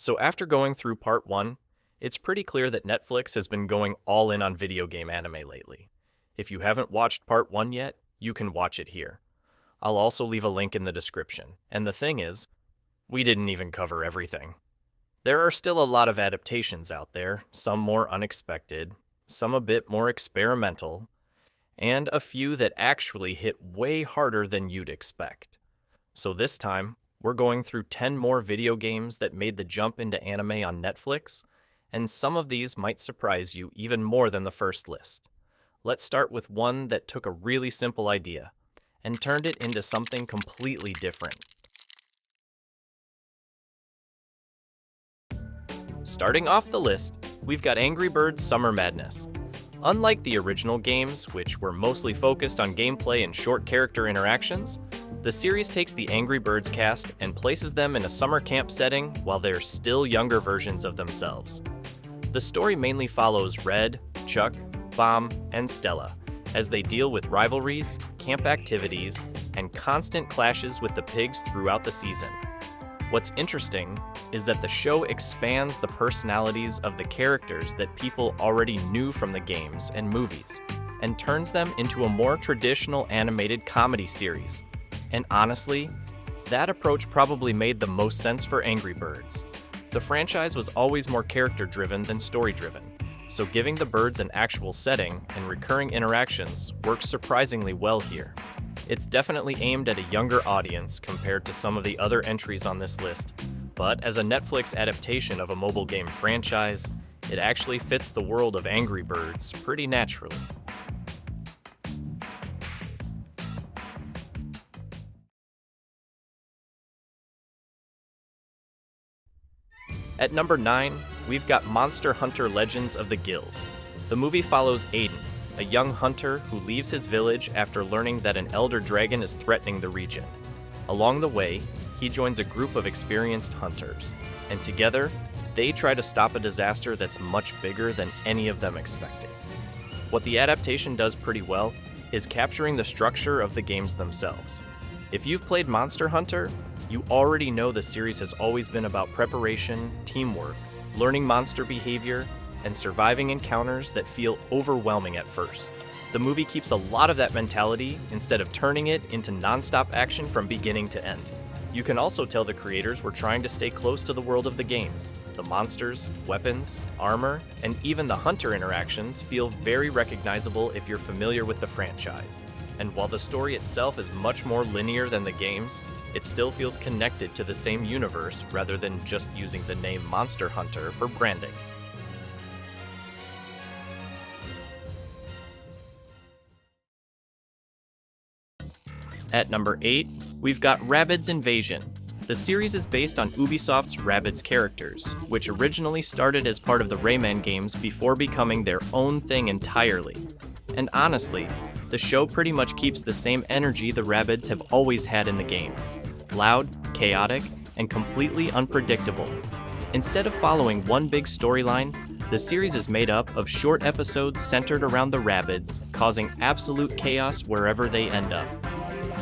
So after going through part 1, it's pretty clear that Netflix has been going all in on video game anime lately. If you haven't watched part 1 yet, you can watch it here. I'll also leave a link in the description. And the thing is, we didn't even cover everything. There are still a lot of adaptations out there, some more unexpected, some a bit more experimental, and a few that actually hit way harder than you'd expect. So this time, we're going through 10 more video games that made the jump into anime on Netflix, and some of these might surprise you even more than the first list. Let's start with one that took a really simple idea and turned it into something completely different. Starting off the list, we've got Angry Birds Summer Madness. Unlike the original games, which were mostly focused on gameplay and short character interactions, the series takes the Angry Birds cast and places them in a summer camp setting while they're still younger versions of themselves. The story mainly follows Red, Chuck, Bomb, and Stella as they deal with rivalries, camp activities, and constant clashes with the pigs throughout the season. What's interesting is that the show expands the personalities of the characters that people already knew from the games and movies, and turns them into a more traditional animated comedy series. And honestly, that approach probably made the most sense for Angry Birds. The franchise was always more character-driven than story-driven, so giving the birds an actual setting and recurring interactions works surprisingly well here. It's definitely aimed at a younger audience compared to some of the other entries on this list, but as a Netflix adaptation of a mobile game franchise, it actually fits the world of Angry Birds pretty naturally. At number 9, we've got Monster Hunter Legends of the Guild. The movie follows Aiden, a young hunter who leaves his village after learning that an elder dragon is threatening the region. Along the way, he joins a group of experienced hunters, and together, they try to stop a disaster that's much bigger than any of them expected. What the adaptation does pretty well is capturing the structure of the games themselves. If you've played Monster Hunter, you already know the series has always been about preparation, teamwork, learning monster behavior, and surviving encounters that feel overwhelming at first. The movie keeps a lot of that mentality instead of turning it into non-stop action from beginning to end. You can also tell the creators were trying to stay close to the world of the games. The monsters, weapons, armor, and even the hunter interactions feel very recognizable if you're familiar with the franchise. And while the story itself is much more linear than the games, it still feels connected to the same universe rather than just using the name Monster Hunter for branding. At number 8, we've got Rabbids Invasion. The series is based on Ubisoft's Rabbids characters, which originally started as part of the Rayman games before becoming their own thing entirely. And honestly, the show pretty much keeps the same energy the Rabbids have always had in the games. Loud, chaotic, and completely unpredictable. Instead of following one big storyline, the series is made up of short episodes centered around the Rabbids, causing absolute chaos wherever they end up.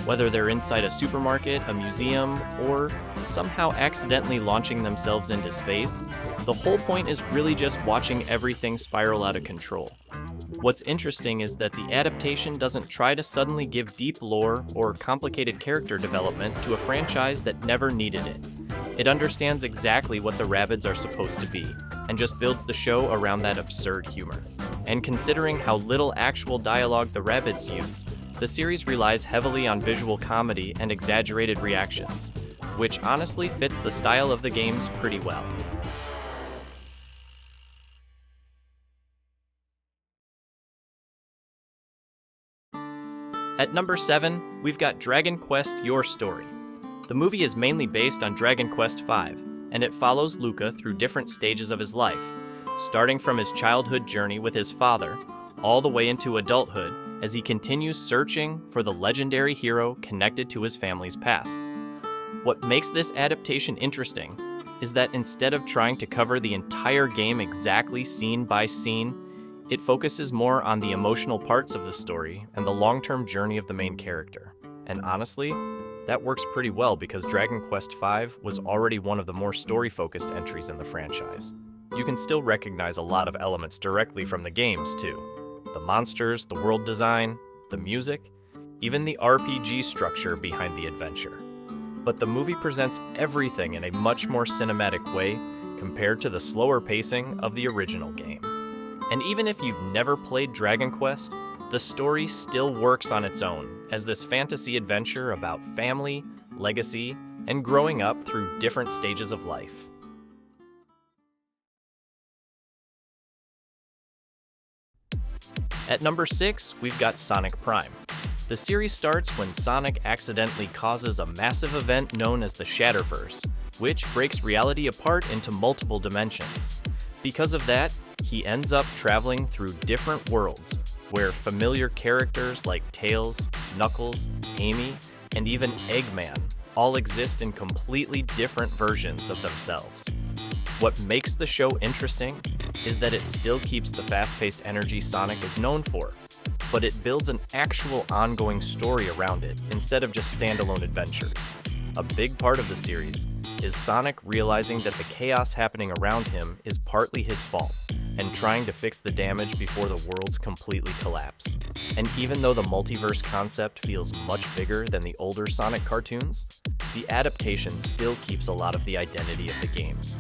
Whether they're inside a supermarket, a museum, or somehow accidentally launching themselves into space, the whole point is really just watching everything spiral out of control. What's interesting is that the adaptation doesn't try to suddenly give deep lore or complicated character development to a franchise that never needed it. It understands exactly what the Rabbids are supposed to be, and just builds the show around that absurd humor. And considering how little actual dialogue the Rabbids use, the series relies heavily on visual comedy and exaggerated reactions, which honestly fits the style of the games pretty well. At number 7, we've got Dragon Quest: Your Story. The movie is mainly based on Dragon Quest V, and it follows Luca through different stages of his life, starting from his childhood journey with his father, all the way into adulthood as he continues searching for the legendary hero connected to his family's past. What makes this adaptation interesting is that instead of trying to cover the entire game exactly scene by scene, it focuses more on the emotional parts of the story and the long-term journey of the main character. And honestly, That works pretty well because Dragon Quest V was already one of the more story-focused entries in the franchise. You can still recognize a lot of elements directly from the games, too. The monsters, the world design, the music, even the RPG structure behind the adventure. But the movie presents everything in a much more cinematic way compared to the slower pacing of the original game. And even if you've never played Dragon Quest, the story still works on its own as this fantasy adventure about family, legacy, and growing up through different stages of life. At number 6, we've got Sonic Prime. The series starts when Sonic accidentally causes a massive event known as the Shatterverse, which breaks reality apart into multiple dimensions. Because of that, he ends up traveling through different worlds, where familiar characters like Tails, Knuckles, Amy, and even Eggman all exist in completely different versions of themselves. What makes the show interesting is that it still keeps the fast-paced energy Sonic is known for, but it builds an actual ongoing story around it instead of just standalone adventures. A big part of the series is Sonic realizing that the chaos happening around him is partly his fault, and trying to fix the damage before the worlds completely collapse. And even though the multiverse concept feels much bigger than the older Sonic cartoons, the adaptation still keeps a lot of the identity of the games,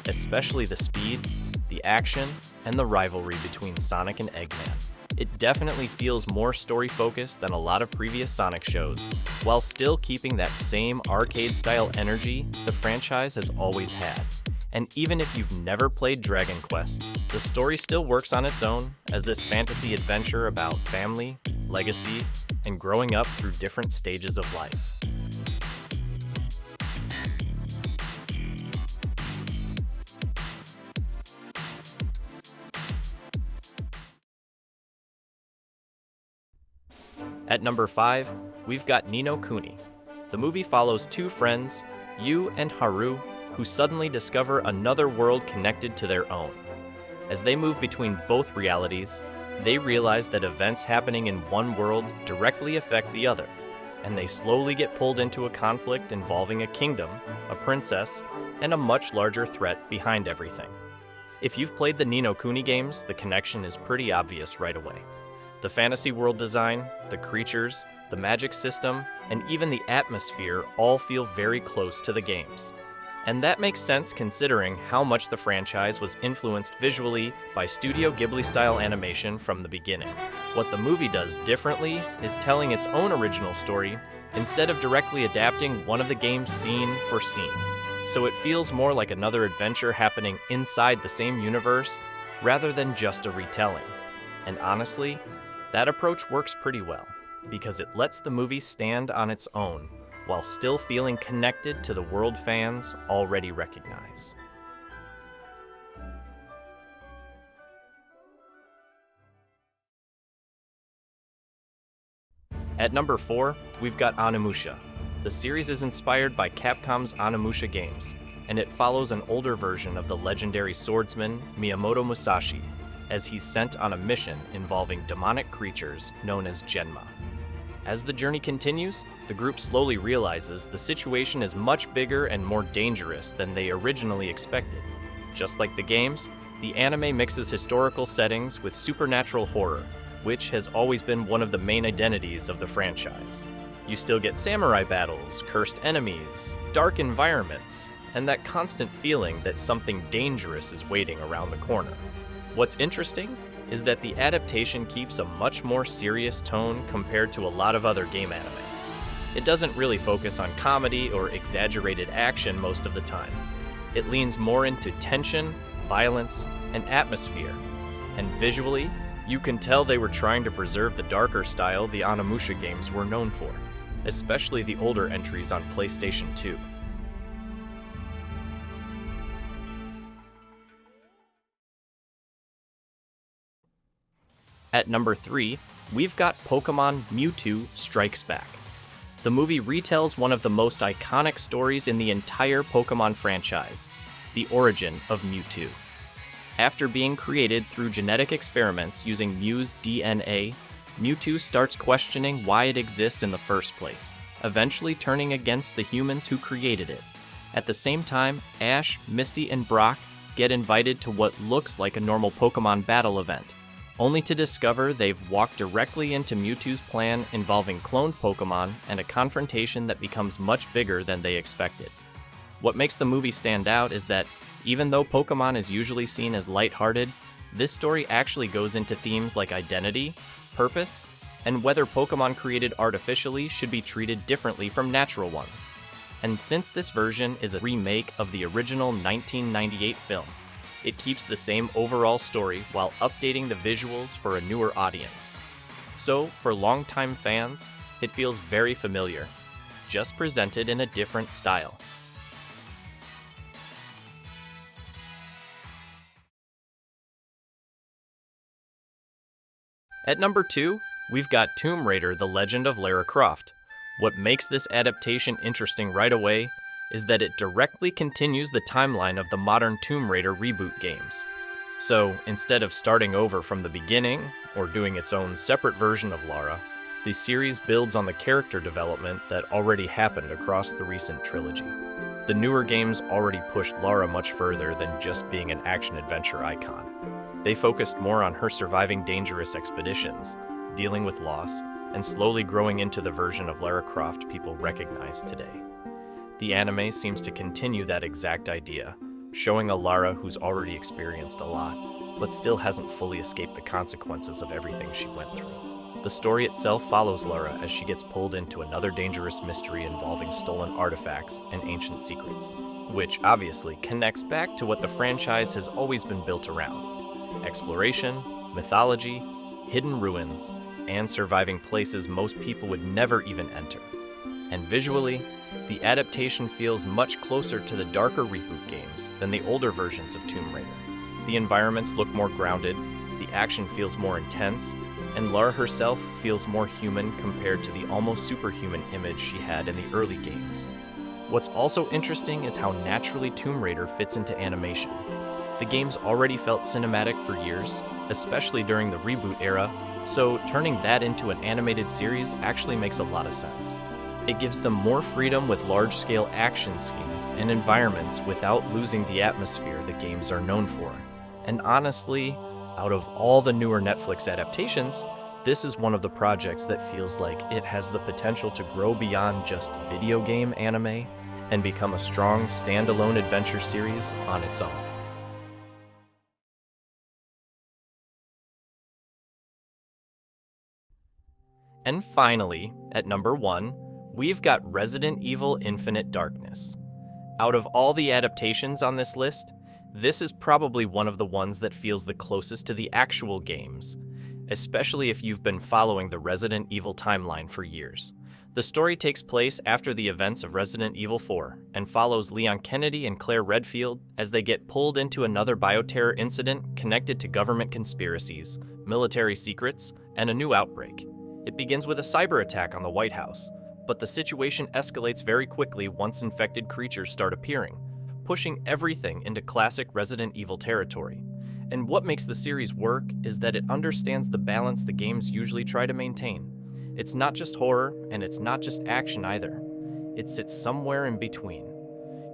especially the speed, the action, and the rivalry between Sonic and Eggman. It definitely feels more story-focused than a lot of previous Sonic shows, while still keeping that same arcade-style energy the franchise has always had. And even if you've never played Dragon Quest, the story still works on its own as this fantasy adventure about family, legacy, and growing up through different stages of life. At number 5, we've got Ni no Kuni. The movie follows two friends, Yu and Haru, who suddenly discover another world connected to their own. As they move between both realities, they realize that events happening in one world directly affect the other, and they slowly get pulled into a conflict involving a kingdom, a princess, and a much larger threat behind everything. If you've played the Ni no Kuni games, the connection is pretty obvious right away. The fantasy world design, the creatures, the magic system, and even the atmosphere all feel very close to the games. And that makes sense considering how much the franchise was influenced visually by Studio Ghibli-style animation from the beginning. What the movie does differently is telling its own original story instead of directly adapting one of the games scene for scene. So it feels more like another adventure happening inside the same universe rather than just a retelling. And honestly, that approach works pretty well, because it lets the movie stand on its own while still feeling connected to the world fans already recognize. At number 4, we've got Onimusha. The series is inspired by Capcom's Onimusha games, and it follows an older version of the legendary swordsman Miyamoto Musashi, as he's sent on a mission involving demonic creatures known as Genma. As the journey continues, the group slowly realizes the situation is much bigger and more dangerous than they originally expected. Just like the games, the anime mixes historical settings with supernatural horror, which has always been one of the main identities of the franchise. You still get samurai battles, cursed enemies, dark environments, and that constant feeling that something dangerous is waiting around the corner. What's interesting is that the adaptation keeps a much more serious tone compared to a lot of other game anime. It doesn't really focus on comedy or exaggerated action most of the time. It leans more into tension, violence, and atmosphere. And visually, you can tell they were trying to preserve the darker style the Onimusha games were known for, especially the older entries on PlayStation 2. At number 3, we've got Pokemon Mewtwo Strikes Back. The movie retells one of the most iconic stories in the entire Pokemon franchise, the origin of Mewtwo. After being created through genetic experiments using Mew's DNA, Mewtwo starts questioning why it exists in the first place, eventually turning against the humans who created it. At the same time, Ash, Misty, and Brock get invited to what looks like a normal Pokemon battle event, only to discover they've walked directly into Mewtwo's plan involving cloned Pokemon and a confrontation that becomes much bigger than they expected. What makes the movie stand out is that, even though Pokemon is usually seen as lighthearted, this story actually goes into themes like identity, purpose, and whether Pokemon created artificially should be treated differently from natural ones. And since this version is a remake of the original 1998 film, it keeps the same overall story while updating the visuals for a newer audience. So, for longtime fans, it feels very familiar, just presented in a different style. At number 2, we've got Tomb Raider: The Legend of Lara Croft. What makes this adaptation interesting right away is that it directly continues the timeline of the modern Tomb Raider reboot games. So, instead of starting over from the beginning, or doing its own separate version of Lara, the series builds on the character development that already happened across the recent trilogy. The newer games already pushed Lara much further than just being an action-adventure icon. They focused more on her surviving dangerous expeditions, dealing with loss, and slowly growing into the version of Lara Croft people recognize today. The anime seems to continue that exact idea, showing a Lara who's already experienced a lot, but still hasn't fully escaped the consequences of everything she went through. The story itself follows Lara as she gets pulled into another dangerous mystery involving stolen artifacts and ancient secrets, which obviously connects back to what the franchise has always been built around: exploration, mythology, hidden ruins, and surviving places most people would never even enter. And visually, the adaptation feels much closer to the darker reboot games than the older versions of Tomb Raider. The environments look more grounded, the action feels more intense, and Lara herself feels more human compared to the almost superhuman image she had in the early games. What's also interesting is how naturally Tomb Raider fits into animation. The games already felt cinematic for years, especially during the reboot era, so turning that into an animated series actually makes a lot of sense. It gives them more freedom with large-scale action scenes and environments without losing the atmosphere the games are known for. And honestly, out of all the newer Netflix adaptations, this is one of the projects that feels like it has the potential to grow beyond just video game anime and become a strong standalone adventure series on its own. And finally, at number 1, we've got Resident Evil Infinite Darkness. Out of all the adaptations on this list, this is probably one of the ones that feels the closest to the actual games, especially if you've been following the Resident Evil timeline for years. The story takes place after the events of Resident Evil 4 and follows Leon Kennedy and Claire Redfield as they get pulled into another bioterror incident connected to government conspiracies, military secrets, and a new outbreak. It begins with a cyber attack on the White House, but the situation escalates very quickly once infected creatures start appearing, pushing everything into classic Resident Evil territory. And what makes the series work is that it understands the balance the games usually try to maintain. It's not just horror, and it's not just action either. It sits somewhere in between.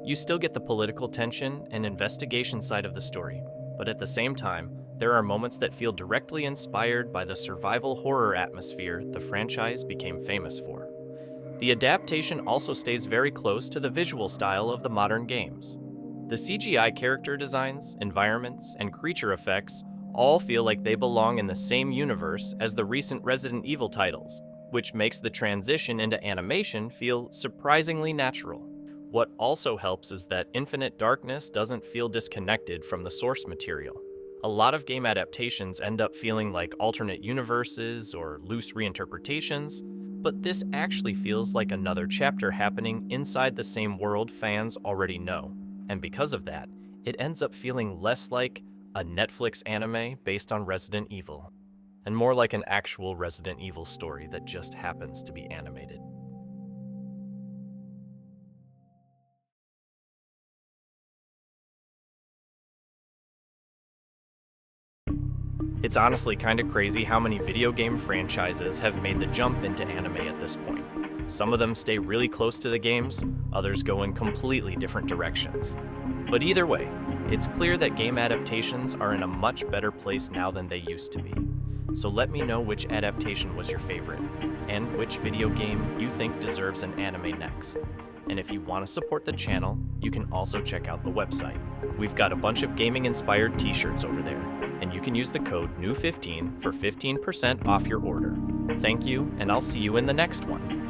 You still get the political tension and investigation side of the story, but at the same time, there are moments that feel directly inspired by the survival horror atmosphere the franchise became famous for. The adaptation also stays very close to the visual style of the modern games. The CGI character designs, environments, and creature effects all feel like they belong in the same universe as the recent Resident Evil titles, which makes the transition into animation feel surprisingly natural. What also helps is that Infinite Darkness doesn't feel disconnected from the source material. A lot of game adaptations end up feeling like alternate universes or loose reinterpretations, but this actually feels like another chapter happening inside the same world fans already know. And because of that, it ends up feeling less like a Netflix anime based on Resident Evil, and more like an actual Resident Evil story that just happens to be animated. It's honestly kind of crazy how many video game franchises have made the jump into anime at this point. Some of them stay really close to the games, others go in completely different directions. But either way, it's clear that game adaptations are in a much better place now than they used to be. So let me know which adaptation was your favorite, and which video game you think deserves an anime next. And if you want to support the channel, you can also check out the website. We've got a bunch of gaming-inspired t-shirts over there, and you can use the code NEW15 for 15% off your order. Thank you, and I'll see you in the next one.